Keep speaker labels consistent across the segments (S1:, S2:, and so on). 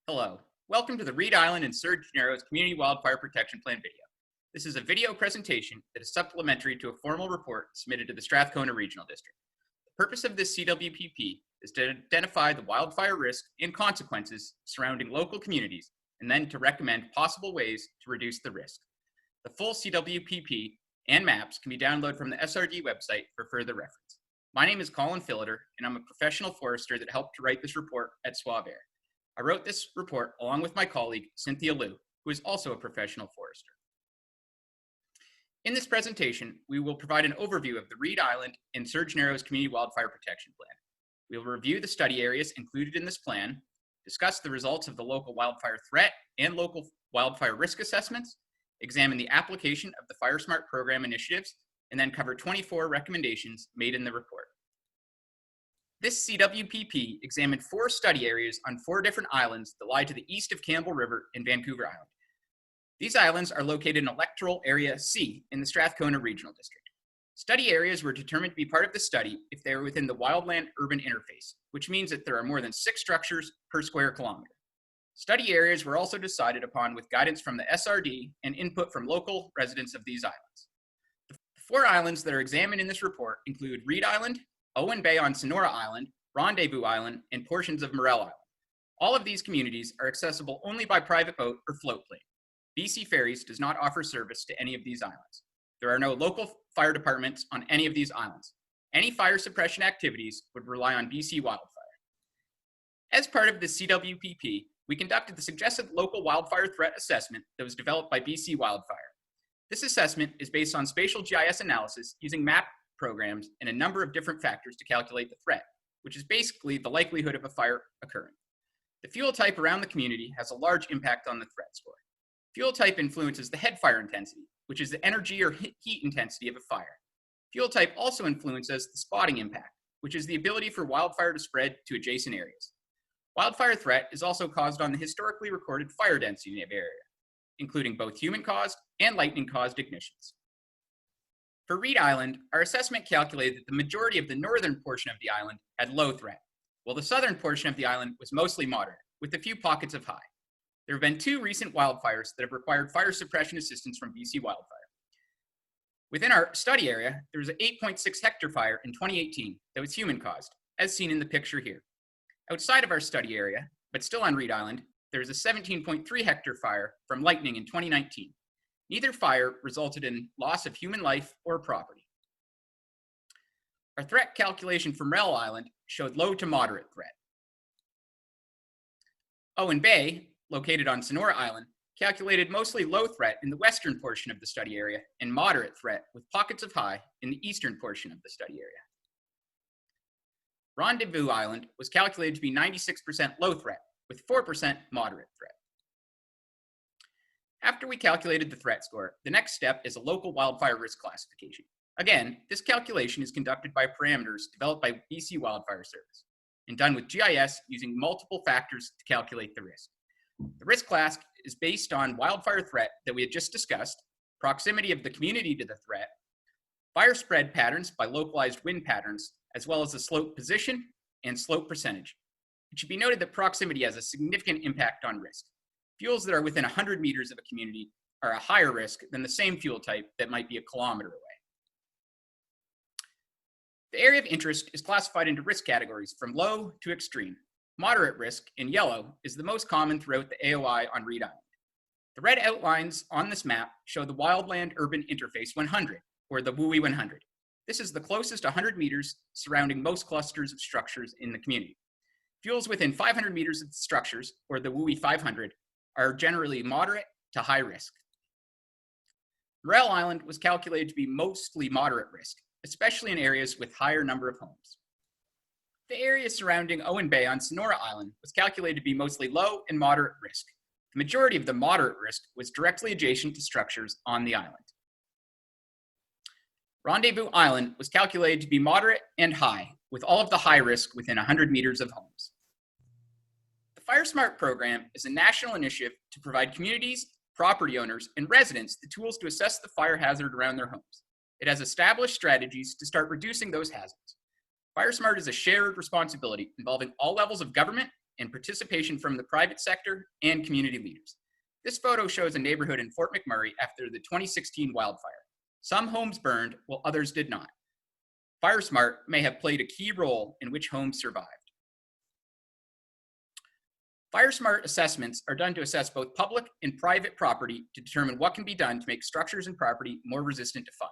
S1: Hello. Welcome to the Reed Island and Surge Narrows Community Wildfire Protection Plan video. This is a video presentation that is supplementary to a formal report submitted to the Strathcona Regional District. The purpose of this CWPP is to identify the wildfire risk and consequences surrounding local communities, and then to recommend possible ways to reduce the risk. The full CWPP and maps can be downloaded from the SRD website for further reference. My name is Colin Philliter, and I'm a professional forester that helped to write this report at Suave Air. I wrote this report along with my colleague, Cynthia Liu, who is also a professional forester. In this presentation, we will provide an overview of the Reed Island and Surge Narrows Community Wildfire Protection Plan. We will review the study areas included in this plan, discuss the results of the local wildfire threat and local wildfire risk assessments, examine the application of the Fire Smart program initiatives, and then cover 24 recommendations made in the report. This CWPP examined 4 study areas on 4 different islands that lie to the east of Campbell River and Vancouver Island. These islands are located in Electoral Area C in the Strathcona Regional District. Study areas were determined to be part of the study if they are within the wildland-urban interface, which means that there are more than 6 structures per square kilometer. Study areas were also decided upon with guidance from the SRD and input from local residents of these islands. The 4 islands that are examined in this report include Reed Island, Owen Bay on Sonora Island, Rendezvous Island, and portions of Morel Island. All of these communities are accessible only by private boat or float plane. BC Ferries does not offer service to any of these islands. There are no local fire departments on any of these islands. Any fire suppression activities would rely on BC Wildfire. As part of the CWPP, we conducted the suggested local wildfire threat assessment that was developed by BC Wildfire. This assessment is based on spatial GIS analysis using map programs and a number of different factors to calculate the threat, which is basically the likelihood of a fire occurring. The fuel type around the community has a large impact on the threat score. Fuel type influences the head fire intensity, which is the energy or heat intensity of a fire. Fuel type also influences the spotting impact, which is the ability for wildfire to spread to adjacent areas. Wildfire threat is also caused on the historically recorded fire density of area, including both human-caused and lightning-caused ignitions. For Reed Island, our assessment calculated that the majority of the northern portion of the island had low threat, while the southern portion of the island was mostly moderate, with a few pockets of high. There have been 2 recent wildfires that have required fire suppression assistance from BC Wildfire. Within our study area, there was an 8.6 hectare fire in 2018 that was human-caused, as seen in the picture here. Outside of our study area, but still on Reed Island, there was a 17.3 hectare fire from lightning in 2019. Neither fire resulted in loss of human life or property. Our threat calculation from Morel Island showed low to moderate threat. Owen Bay, located on Sonora Island, calculated mostly low threat in the western portion of the study area and moderate threat with pockets of high in the eastern portion of the study area. Rendezvous Island was calculated to be 96% low threat with 4% moderate threat. After we calculated the threat score, the next step is a local wildfire risk classification. Again, this calculation is conducted by parameters developed by BC Wildfire Service and done with GIS using multiple factors to calculate the risk. The risk class is based on wildfire threat that we had just discussed, proximity of the community to the threat, fire spread patterns by localized wind patterns, as well as the slope position and slope percentage. It should be noted that proximity has a significant impact on risk. Fuels that are within 100 meters of a community are a higher risk than the same fuel type that might be a kilometer away. The area of interest is classified into risk categories from low to extreme. Moderate risk, in yellow, is the most common throughout the AOI on Reed Island. The red outlines on this map show the Wildland-Urban Interface 100, or the WUI 100. This is the closest 100 meters surrounding most clusters of structures in the community. Fuels within 500 meters of the structures, or the WUI 500, are generally moderate to high risk. Morel Island was calculated to be mostly moderate risk, especially in areas with higher number of homes. The area surrounding Owen Bay on Sonora Island was calculated to be mostly low and moderate risk. The majority of the moderate risk was directly adjacent to structures on the island. Rendezvous Island was calculated to be moderate and high, with all of the high risk within 100 meters of homes. The Fire Smart program is a national initiative to provide communities, property owners, and residents the tools to assess the fire hazard around their homes. It has established strategies to start reducing those hazards. Fire Smart is a shared responsibility involving all levels of government, and participation from the private sector and community leaders. This photo shows a neighborhood in Fort McMurray after the 2016 wildfire. Some homes burned while others did not. FireSmart may have played a key role in which homes survived. FireSmart assessments are done to assess both public and private property to determine what can be done to make structures and property more resistant to fire.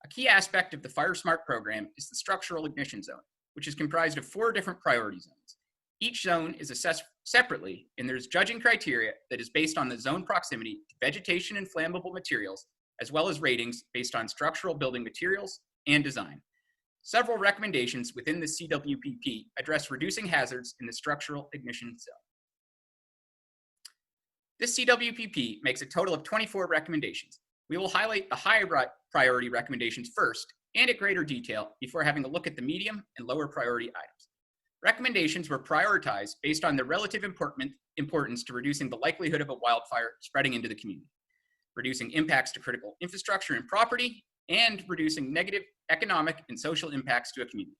S1: A key aspect of the FireSmart program is the structural ignition zone, which is comprised of 4 different priority zones. Each zone is assessed separately, and there's judging criteria that is based on the zone proximity to vegetation and flammable materials, as well as ratings based on structural building materials and design. Several recommendations within the CWPP address reducing hazards in the structural ignition zone. This CWPP makes a total of 24 recommendations. We will highlight the high priority recommendations first and at greater detail before having a look at the medium and lower priority items. Recommendations were prioritized based on their relative importance to reducing the likelihood of a wildfire spreading into the community, reducing impacts to critical infrastructure and property, and reducing negative economic and social impacts to a community.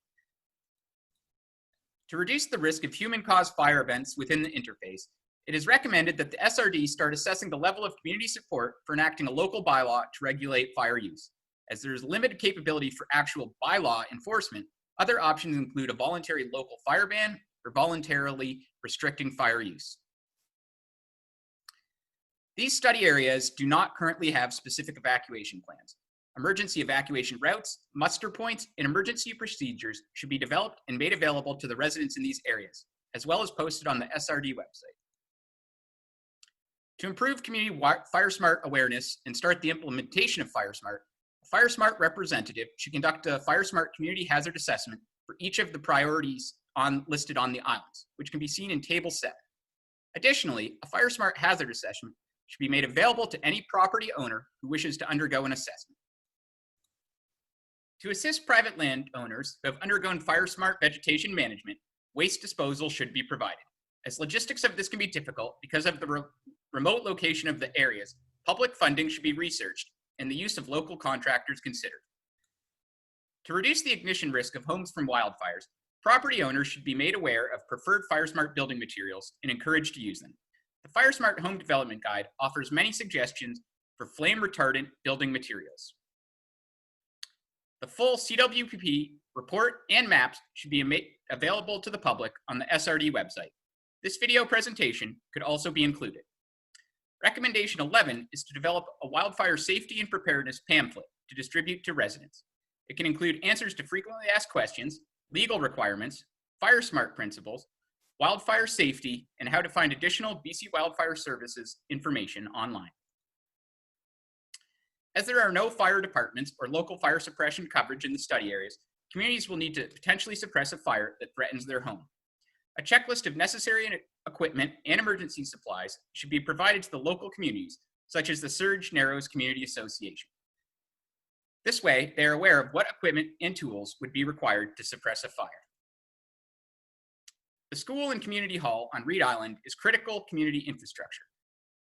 S1: To reduce the risk of human-caused fire events within the interface, it is recommended that the SRD start assessing the level of community support for enacting a local bylaw to regulate fire use. As there is limited capability for actual bylaw enforcement, other options include a voluntary local fire ban or voluntarily restricting fire use. These study areas do not currently have specific evacuation plans. Emergency evacuation routes, muster points, and emergency procedures should be developed and made available to the residents in these areas, as well as posted on the SRD website. To improve community FireSmart awareness and start the implementation of FireSmart, a FireSmart representative should conduct a FireSmart community hazard assessment for each of the priorities listed on the islands, which can be seen in Table 7. Additionally, a FireSmart hazard assessment should be made available to any property owner who wishes to undergo an assessment. To assist private landowners who have undergone FireSmart vegetation management, waste disposal should be provided. As logistics of this can be difficult because of the remote location of the areas, public funding should be researched and the use of local contractors considered. To reduce the ignition risk of homes from wildfires, property owners should be made aware of preferred FireSmart building materials and encouraged to use them. The FireSmart Home Development Guide offers many suggestions for flame retardant building materials. The full CWPP report and maps should be available to the public on the SRD website. This video presentation could also be included. Recommendation 11 is to develop a wildfire safety and preparedness pamphlet to distribute to residents. It can include answers to frequently asked questions, legal requirements, FireSmart principles, wildfire safety, and how to find additional BC Wildfire Services information online. As there are no fire departments or local fire suppression coverage in the study areas, communities will need to potentially suppress a fire that threatens their home. A checklist of necessary equipment and emergency supplies should be provided to the local communities, such as the Surge Narrows Community Association. This way, they are aware of what equipment and tools would be required to suppress a fire. The school and community hall on Reed Island is critical community infrastructure.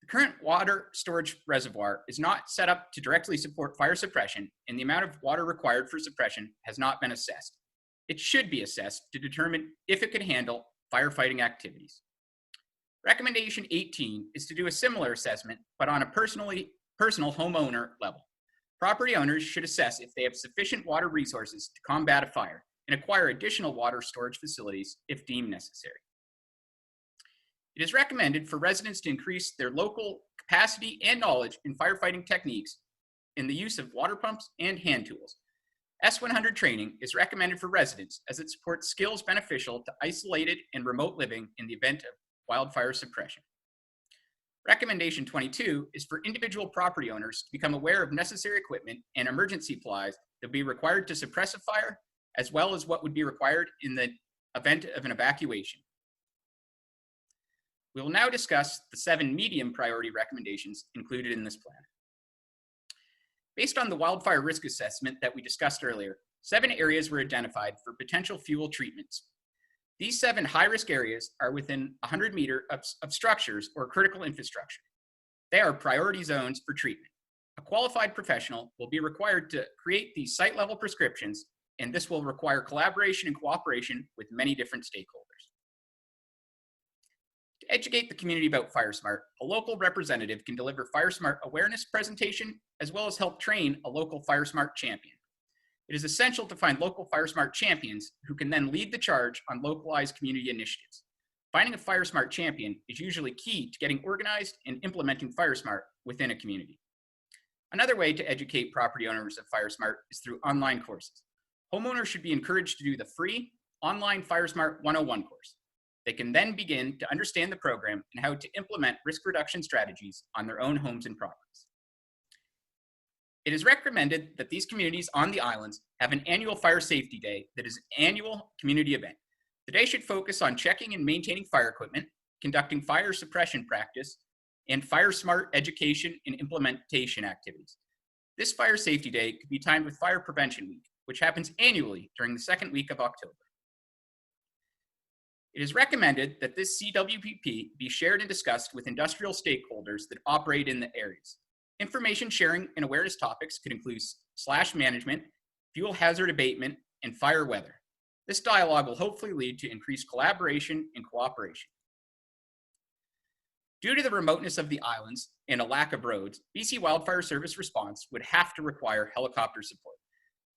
S1: The current water storage reservoir is not set up to directly support fire suppression, and the amount of water required for suppression has not been assessed. It should be assessed to determine if it could handle firefighting activities. Recommendation 18 is to do a similar assessment, but on a personal homeowner level. Property owners should assess if they have sufficient water resources to combat a fire and acquire additional water storage facilities if deemed necessary. It is recommended for residents to increase their local capacity and knowledge in firefighting techniques in the use of water pumps and hand tools. S100 training is recommended for residents as it supports skills beneficial to isolated and remote living in the event of wildfire suppression. Recommendation 22 is for individual property owners to become aware of necessary equipment and emergency supplies that will be required to suppress a fire, as well as what would be required in the event of an evacuation. We will now discuss the 7 medium priority recommendations included in this plan. Based on the wildfire risk assessment that we discussed earlier, 7 areas were identified for potential fuel treatments. These 7 high-risk areas are within 100 meters of structures or critical infrastructure. They are priority zones for treatment. A qualified professional will be required to create these site-level prescriptions, and this will require collaboration and cooperation with many different stakeholders. educate the community about FireSmart, a local representative can deliver FireSmart awareness presentation as well as help train a local FireSmart champion. It is essential to find local FireSmart champions who can then lead the charge on localized community initiatives. Finding a FireSmart champion is usually key to getting organized and implementing FireSmart within a community. Another way to educate property owners of FireSmart is through online courses. Homeowners should be encouraged to do the free online FireSmart 101 course. They can then begin to understand the program and how to implement risk reduction strategies on their own homes and properties. It is recommended that these communities on the islands have an annual fire safety day that is an annual community event. The day should focus on checking and maintaining fire equipment, conducting fire suppression practice, and FireSmart education and implementation activities. This fire safety day could be timed with Fire Prevention Week, which happens annually during the second week of October. It is recommended that this CWPP be shared and discussed with industrial stakeholders that operate in the areas. Information sharing and awareness topics could include slash management, fuel hazard abatement, and fire weather. This dialogue will hopefully lead to increased collaboration and cooperation. Due to the remoteness of the islands and a lack of roads, BC Wildfire Service response would have to require helicopter support.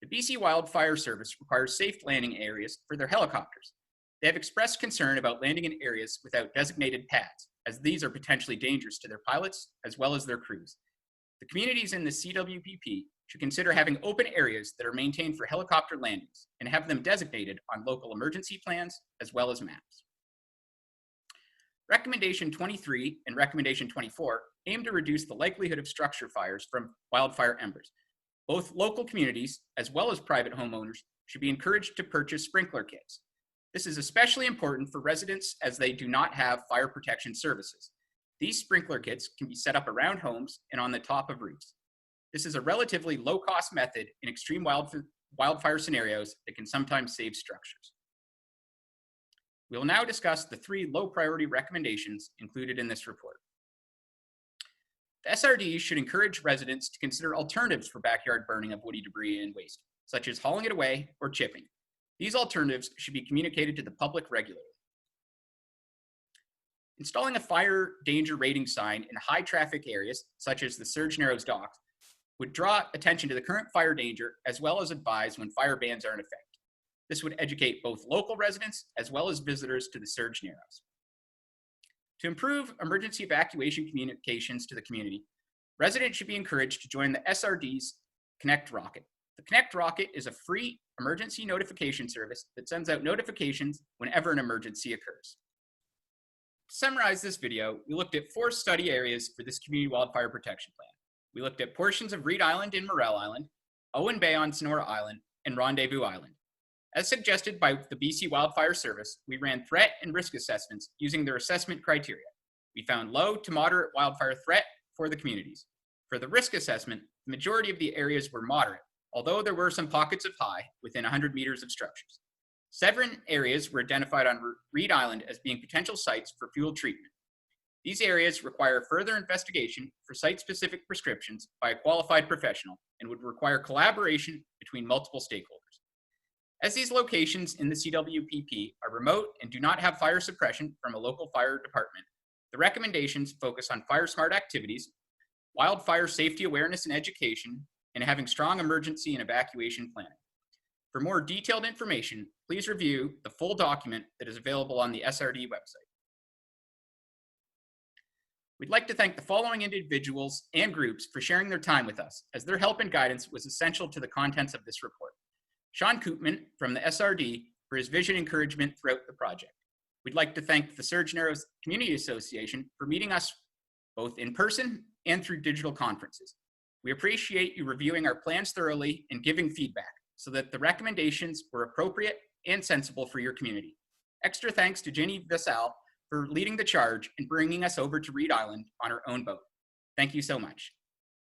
S1: The BC Wildfire Service requires safe landing areas for their helicopters. They have expressed concern about landing in areas without designated pads, as these are potentially dangerous to their pilots as well as their crews. The communities in the CWPP should consider having open areas that are maintained for helicopter landings and have them designated on local emergency plans as well as maps. Recommendation 23 and Recommendation 24 aim to reduce the likelihood of structure fires from wildfire embers. Both local communities as well as private homeowners should be encouraged to purchase sprinkler kits. This is especially important for residents as they do not have fire protection services. These sprinkler kits can be set up around homes and on the top of roofs. This is a relatively low-cost method in extreme wildfire scenarios that can sometimes save structures. We will now discuss the 3 low-priority recommendations included in this report. The SRD should encourage residents to consider alternatives for backyard burning of woody debris and waste, such as hauling it away or chipping. These alternatives should be communicated to the public regularly. Installing a fire danger rating sign in high traffic areas, such as the Surge Narrows docks, would draw attention to the current fire danger as well as advise when fire bans are in effect. This would educate both local residents as well as visitors to the Surge Narrows. To improve emergency evacuation communications to the community, residents should be encouraged to join the SRD's Connect Rocket. The Connect Rocket is a free emergency notification service that sends out notifications whenever an emergency occurs. To summarize this video, we looked at 4 study areas for this community wildfire protection plan. We looked at portions of Reed Island and Morel Island, Owen Bay on Sonora Island, and Rendezvous Island. As suggested by the BC Wildfire Service, we ran threat and risk assessments using their assessment criteria. We found low to moderate wildfire threat for the communities. For the risk assessment, the majority of the areas were moderate, although there were some pockets of high within 100 meters of structures. 7 areas were identified on Reed Island as being potential sites for fuel treatment. These areas require further investigation for site-specific prescriptions by a qualified professional and would require collaboration between multiple stakeholders. As these locations in the CWPP are remote and do not have fire suppression from a local fire department, the recommendations focus on FireSmart activities, wildfire safety awareness and education, and having strong emergency and evacuation planning. For more detailed information, please review the full document that is available on the SRD website. We'd like to thank the following individuals and groups for sharing their time with us, as their help and guidance was essential to the contents of this report. Sean Koopman from the SRD for his vision encouragement throughout the project. We'd like to thank the Surge Narrows Community Association for meeting us both in person and through digital conferences. We appreciate you reviewing our plans thoroughly and giving feedback so that the recommendations were appropriate and sensible for your community. Extra thanks to Jenny Vassal for leading the charge and bringing us over to Reed Island on her own boat. Thank you so much.